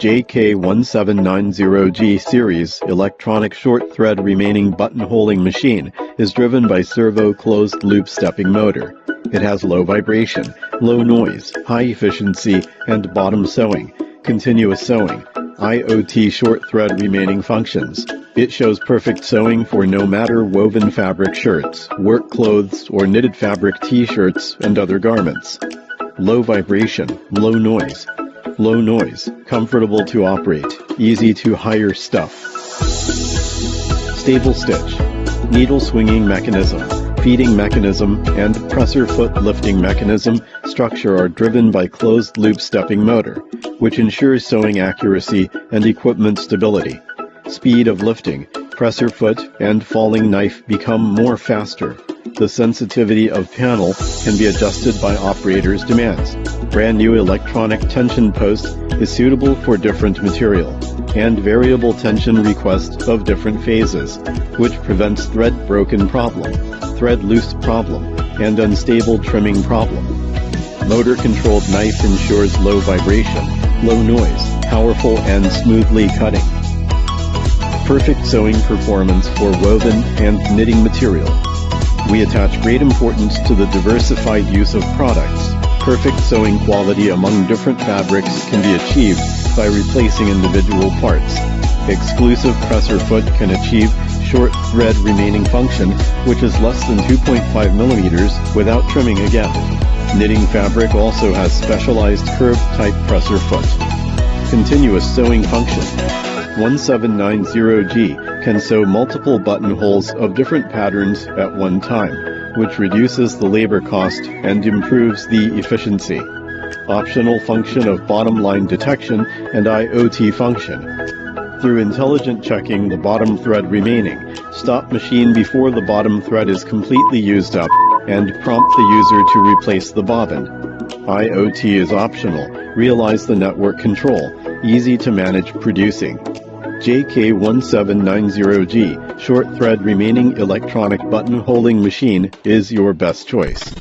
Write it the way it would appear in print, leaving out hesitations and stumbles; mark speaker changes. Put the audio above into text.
Speaker 1: JK1790G series electronic short thread remaining buttonholing machine is driven by servo closed loop stepping motor. It has low vibration, low noise, high efficiency, and bottom sewing, continuous sewing, IoT short thread remaining functions. It shows perfect sewing for no matter woven fabric shirts, work clothes, or knitted fabric t-shirts and other garments. Low vibration, low noise, comfortable to operate, easy to hire stuff. Stable stitch, needle swinging mechanism, feeding mechanism, and presser foot lifting mechanism structure are driven by closed loop stepping motor, which ensures sewing accuracy and equipment stability. Speed of lifting, presser foot, and falling knife become more faster. The sensitivity of panel can be adjusted by operator's demands. Brand new electronic tension post is suitable for different material, and variable tension request of different phases, which prevents thread broken problem, thread loose problem, and unstable trimming problem. Motor-controlled knife ensures low vibration, low noise, powerful and smoothly cutting. Perfect sewing performance for woven and knitting material. We attach great importance to the diversified use of products. Perfect sewing quality among different fabrics can be achieved by replacing individual parts. Exclusive presser foot can achieve short thread remaining function, which is less than 2.5 millimeters without trimming again. Knitting fabric also has specialized curved type presser foot. Continuous sewing function. 1790G can sew multiple buttonholes of different patterns at one time, which reduces the labor cost and improves the efficiency. Optional function of bottom line detection and IoT function. Through intelligent checking the bottom thread remaining, stop machine before the bottom thread is completely used up, and prompt the user to replace the bobbin. IoT is optional. Realize the network control. Easy to manage producing. JK1790G short thread remaining electronic buttonholing machine is your best choice.